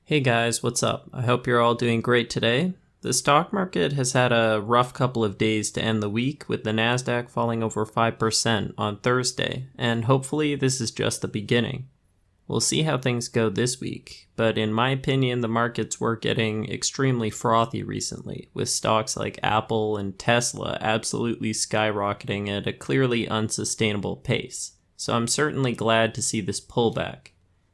Hey guys, what's up? I hope you're all doing great today. The stock market has had a rough couple of days to end the week, with the Nasdaq falling over 5% on Thursday, and hopefully this is just the beginning. We'll see how things go this week, but in my opinion, the markets were getting extremely frothy recently, with stocks like Apple and Tesla absolutely skyrocketing at a clearly unsustainable pace. So I'm certainly glad to see this pullback.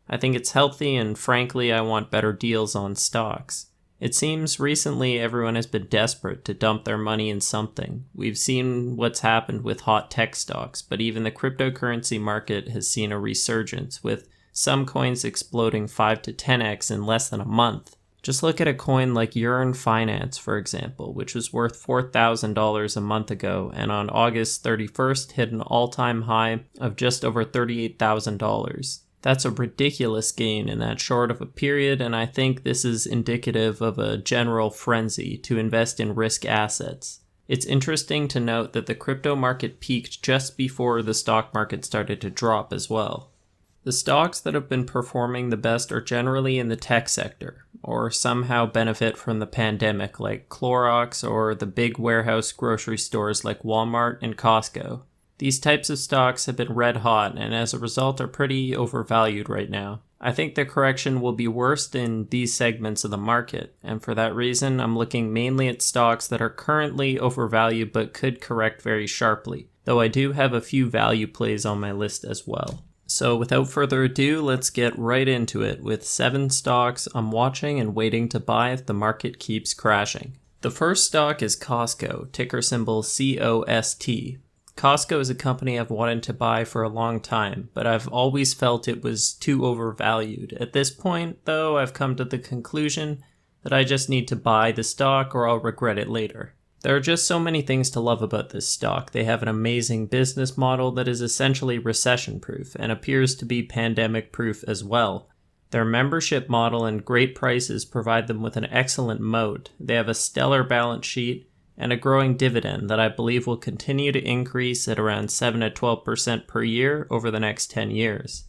I think it's healthy, and frankly, I want better deals on stocks. It seems recently everyone has been desperate to dump their money in something. We've seen what's happened with hot tech stocks, but even the cryptocurrency market has seen a resurgence, with some coins exploding 5 to 10x in less than a month. Just look at a coin like Yearn Finance, for example, which was worth $4,000 a month ago, and on August 31st hit an all-time high of just over $38,000. That's a ridiculous gain in that short of a period, and I think this is indicative of a general frenzy to invest in risk assets. It's interesting to note that the crypto market peaked just before the stock market started to drop as well. The stocks that have been performing the best are generally in the tech sector, or somehow benefit from the pandemic, like Clorox or the big warehouse grocery stores like Walmart and Costco. These types of stocks have been red hot and as a result are pretty overvalued right now. I think the correction will be worst in these segments of the market, and for that reason I'm looking mainly at stocks that are currently overvalued but could correct very sharply, though I do have a few value plays on my list as well. So without further ado, let's get right into it with 7 stocks I'm watching and waiting to buy if the market keeps crashing. The first stock is Costco, ticker symbol COST. Costco is a company I've wanted to buy for a long time, but I've always felt it was too overvalued. At this point, though, I've come to the conclusion that I just need to buy the stock or I'll regret it later. There are just so many things to love about this stock. They have an amazing business model that is essentially recession-proof and appears to be pandemic-proof as well. Their membership model and great prices provide them with an excellent moat. They have a stellar balance sheet and a growing dividend that I believe will continue to increase at around 7 to 12% per year over the next 10 years.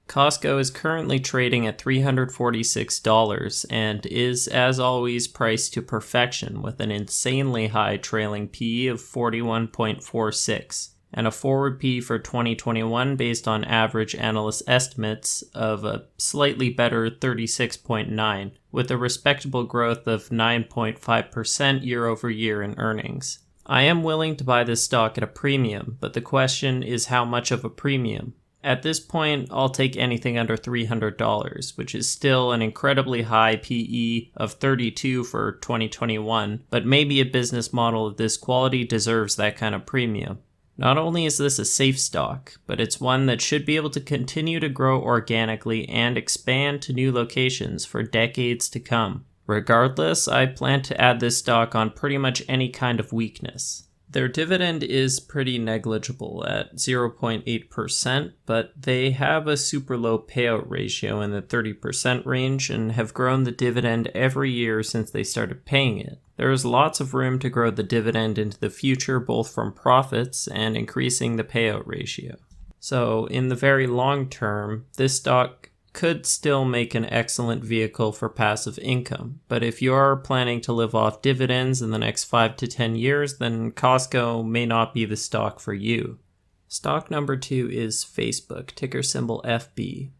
Costco is currently trading at $346 and is, as always, priced to perfection with an insanely high trailing PE of 41.46 and a forward PE for 2021 based on average analyst estimates of a slightly better 36.9, with a respectable growth of 9.5% year over year in earnings. I am willing to buy this stock at a premium, but the question is how much of a premium? At this point, I'll take anything under $300, which is still an incredibly high PE of 32 for 2021, but maybe a business model of this quality deserves that kind of premium. Not only is this a safe stock, but it's one that should be able to continue to grow organically and expand to new locations for decades to come. Regardless, I plan to add this stock on pretty much any kind of weakness. Their dividend is pretty negligible at 0.8%, but they have a super low payout ratio in the 30% range and have grown the dividend every year since they started paying it. There is lots of room to grow the dividend into the future, both from profits and increasing the payout ratio. So in the very long term, this stock could still make an excellent vehicle for passive income. But if you are planning to live off dividends in the next 5 to 10 years, then Costco may not be the stock for you. Stock number 2 is Facebook, ticker symbol FB.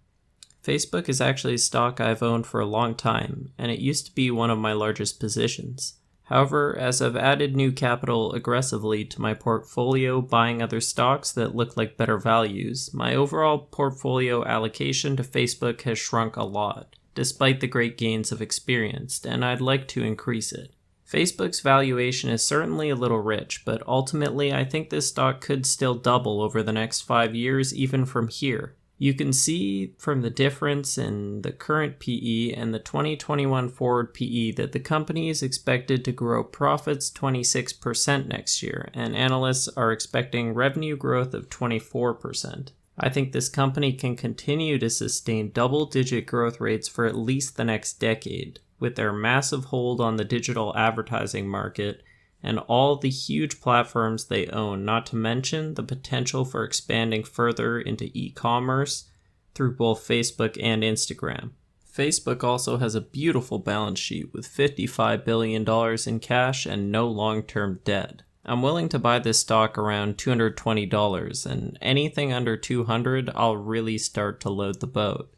Facebook is actually a stock I've owned for a long time, and it used to be one of my largest positions. However, as I've added new capital aggressively to my portfolio, buying other stocks that look like better values, my overall portfolio allocation to Facebook has shrunk a lot, despite the great gains I've experienced, and I'd like to increase it. Facebook's valuation is certainly a little rich, but ultimately I think this stock could still double over the next 5 years even from here. You can see from the difference in the current PE and the 2021 forward PE that the company is expected to grow profits 26% next year, and analysts are expecting revenue growth of 24%. I think this company can continue to sustain double-digit growth rates for at least the next decade, with their massive hold on the digital advertising market and all the huge platforms they own, not to mention the potential for expanding further into e-commerce through both Facebook and Instagram. Facebook also has a beautiful balance sheet with $55 billion in cash and no long-term debt. I'm willing to buy this stock around $220, and anything under $200, I'll really start to load the boat.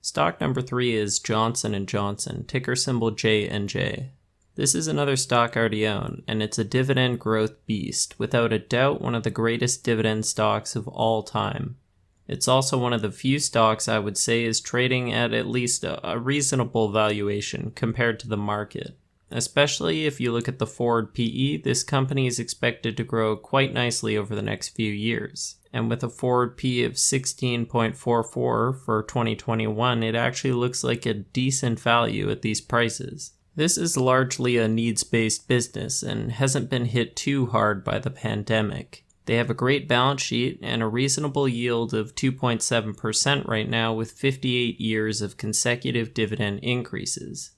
Stock number 3 is Johnson & Johnson, ticker symbol J&J. This is another stock I already own, and it's a dividend growth beast, without a doubt one of the greatest dividend stocks of all time. It's also one of the few stocks I would say is trading at least a reasonable valuation compared to the market. Especially if you look at the forward PE, this company is expected to grow quite nicely over the next few years. And with a forward PE of 16.44 for 2021, it actually looks like a decent value at these prices. This is largely a needs-based business and hasn't been hit too hard by the pandemic. They have a great balance sheet and a reasonable yield of 2.7% right now with 58 years of consecutive dividend increases.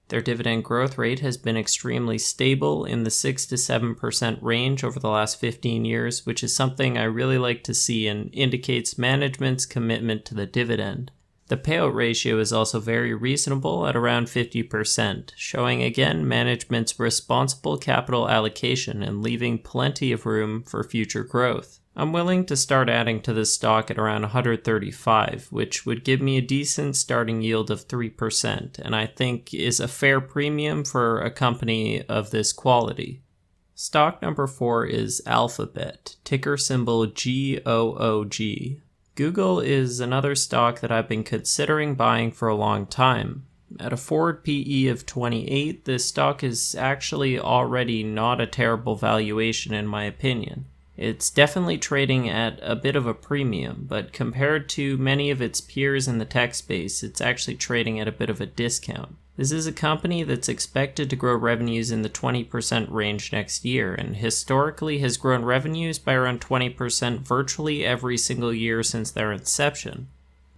Their dividend growth rate has been extremely stable in the 6 to 7% range over the last 15 years, which is something I really like to see and indicates management's commitment to the dividend. The payout ratio is also very reasonable at around 50%, showing again management's responsible capital allocation and leaving plenty of room for future growth. I'm willing to start adding to this stock at around 135, which would give me a decent starting yield of 3%, and I think is a fair premium for a company of this quality. Stock number 4 is Alphabet, ticker symbol GOOG. Google is another stock that I've been considering buying for a long time. At a forward PE of 28, this stock is actually already not a terrible valuation in my opinion. It's definitely trading at a bit of a premium, but compared to many of its peers in the tech space, it's actually trading at a bit of a discount. This is a company that's expected to grow revenues in the 20% range next year, and historically has grown revenues by around 20% virtually every single year since their inception.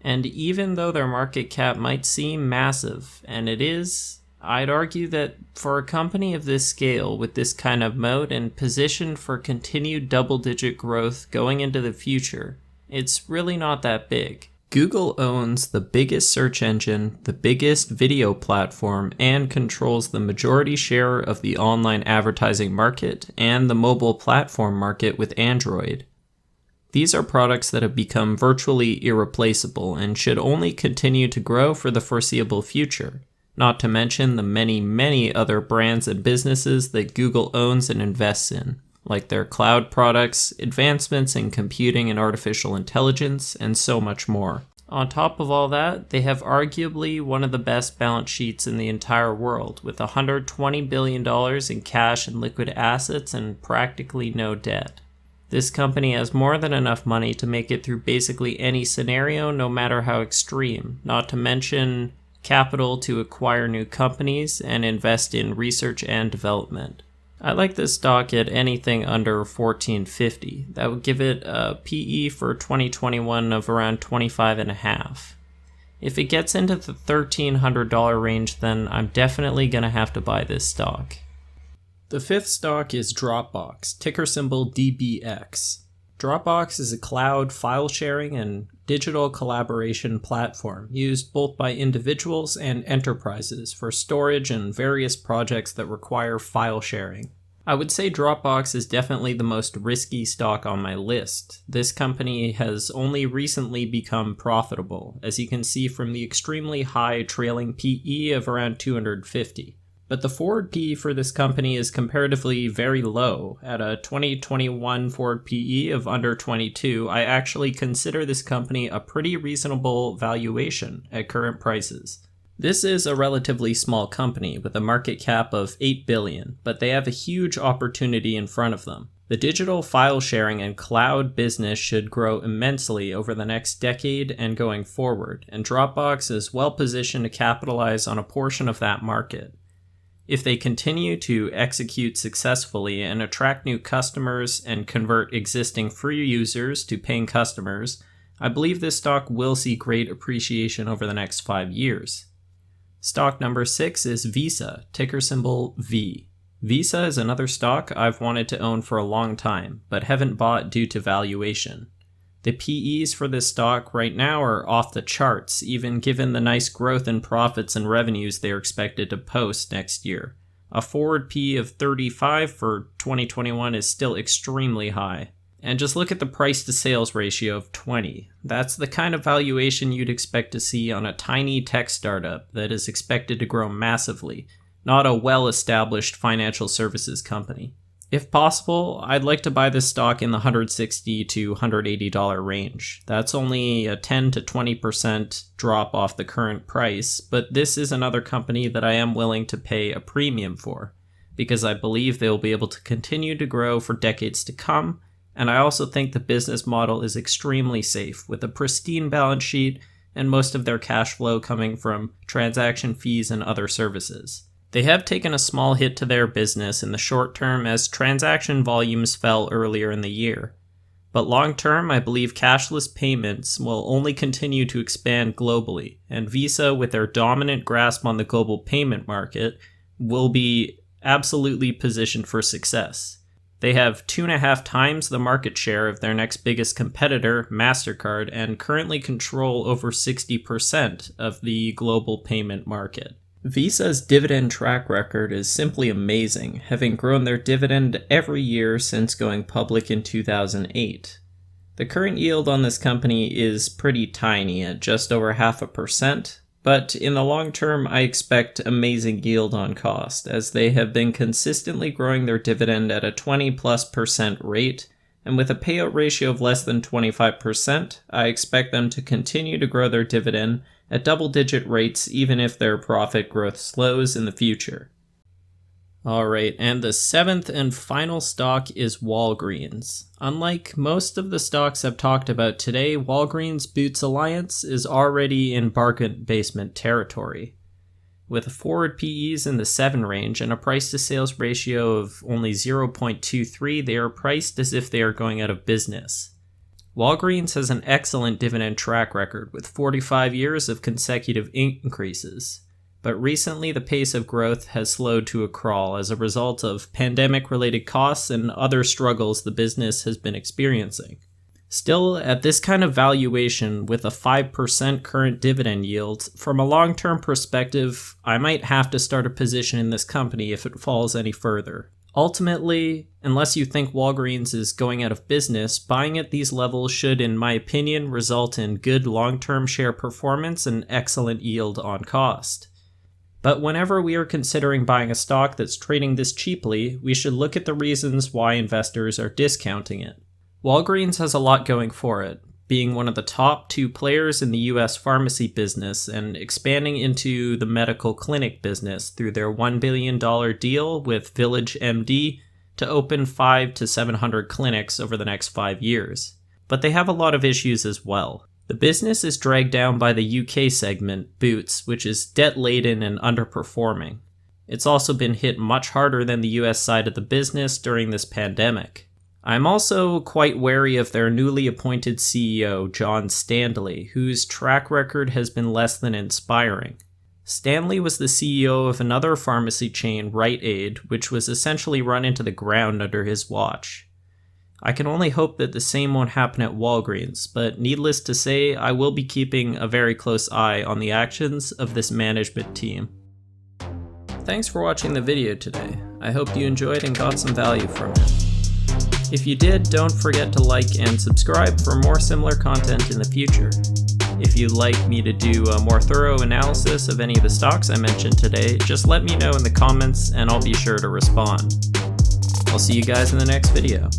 And even though their market cap might seem massive, and it is, I'd argue that for a company of this scale with this kind of moat and positioned for continued double-digit growth going into the future, it's really not that big. Google owns the biggest search engine, the biggest video platform, and controls the majority share of the online advertising market and the mobile platform market with Android. These are products that have become virtually irreplaceable and should only continue to grow for the foreseeable future. Not to mention the many other brands and businesses that Google owns and invests in, like their cloud products, advancements in computing and artificial intelligence, and so much more. On top of all that, they have arguably one of the best balance sheets in the entire world, with $120 billion in cash and liquid assets and practically no debt. This company has more than enough money to make it through basically any scenario, no matter how extreme, not to mention capital to acquire new companies and invest in research and development. I like this stock at anything under $14.50. That would give it a PE for 2021 of around 25.5. If it gets into the $1,300 range, then I'm definitely going to have to buy this stock. The 5th stock is Dropbox, ticker symbol DBX. Dropbox is a cloud file sharing and digital collaboration platform used both by individuals and enterprises for storage and various projects that require file sharing. I would say Dropbox is definitely the most risky stock on my list. This company has only recently become profitable, as you can see from the extremely high trailing PE of around 250. But the forward PE for this company is comparatively very low. At a 2021 forward PE of under 22, I actually consider this company a pretty reasonable valuation at current prices. This is a relatively small company with a market cap of $8 billion, but they have a huge opportunity in front of them. The digital file sharing and cloud business should grow immensely over the next decade and going forward, and Dropbox is well positioned to capitalize on a portion of that market. If they continue to execute successfully and attract new customers and convert existing free users to paying customers, I believe this stock will see great appreciation over the next 5 years. Stock number 6 is Visa, ticker symbol V. Visa is another stock I've wanted to own for a long time, but haven't bought due to valuation. The PEs for this stock right now are off the charts, even given the nice growth in profits and revenues they are expected to post next year. A forward PE of 35 for 2021 is still extremely high. And just look at the price to sales ratio of 20. That's the kind of valuation you'd expect to see on a tiny tech startup that is expected to grow massively, not a well-established financial services company. If possible, I'd like to buy this stock in the $160 to $180 range. That's only a 10 to 20% drop off the current price, but this is another company that I am willing to pay a premium for, because I believe they will be able to continue to grow for decades to come, and I also think the business model is extremely safe, with a pristine balance sheet and most of their cash flow coming from transaction fees and other services. They have taken a small hit to their business in the short term as transaction volumes fell earlier in the year. But long term, I believe cashless payments will only continue to expand globally, and Visa, with their dominant grasp on the global payment market, will be absolutely positioned for success. They have 2.5 times the market share of their next biggest competitor, MasterCard, and currently control over 60% of the global payment market. Visa's dividend track record is simply amazing, having grown their dividend every year since going public in 2008. The current yield on this company is pretty tiny at just over 0.5%, but in the long term I expect amazing yield on cost, as they have been consistently growing their dividend at a 20+% rate, and with a payout ratio of less than 25%, I expect them to continue to grow their dividend at double-digit rates even if their profit growth slows in the future. Alright, and the seventh and final stock is Walgreens. Unlike most of the stocks I've talked about today, Walgreens Boots Alliance is already in bargain basement territory. With forward PEs in the 7 range and a price to sales ratio of only 0.23, they are priced as if they are going out of business. Walgreens has an excellent dividend track record with 45 years of consecutive increases, but recently the pace of growth has slowed to a crawl as a result of pandemic-related costs and other struggles the business has been experiencing. Still, at this kind of valuation with a 5% current dividend yield, from a long-term perspective, I might have to start a position in this company if it falls any further. Ultimately, unless you think Walgreens is going out of business, buying at these levels should, in my opinion, result in good long-term share performance and excellent yield on cost. But whenever we are considering buying a stock that's trading this cheaply, we should look at the reasons why investors are discounting it. Walgreens has a lot going for it, being one of the top 2 players in the US pharmacy business and expanding into the medical clinic business through their $1 billion deal with VillageMD to open 500 to 700 clinics over the next 5 years. But they have a lot of issues as well. The business is dragged down by the UK segment, Boots, which is debt-laden and underperforming. It's also been hit much harder than the US side of the business during this pandemic. I'm also quite wary of their newly appointed CEO, John Standley, whose track record has been less than inspiring. Stanley was the CEO of another pharmacy chain, Rite Aid, which was essentially run into the ground under his watch. I can only hope that the same won't happen at Walgreens, but needless to say, I will be keeping a very close eye on the actions of this management team. Thanks for watching the video today. I hope you enjoyed and got some value from it. If you did, don't forget to like and subscribe for more similar content in the future. If you'd like me to do a more thorough analysis of any of the stocks I mentioned today, just let me know in the comments and I'll be sure to respond. I'll see you guys in the next video.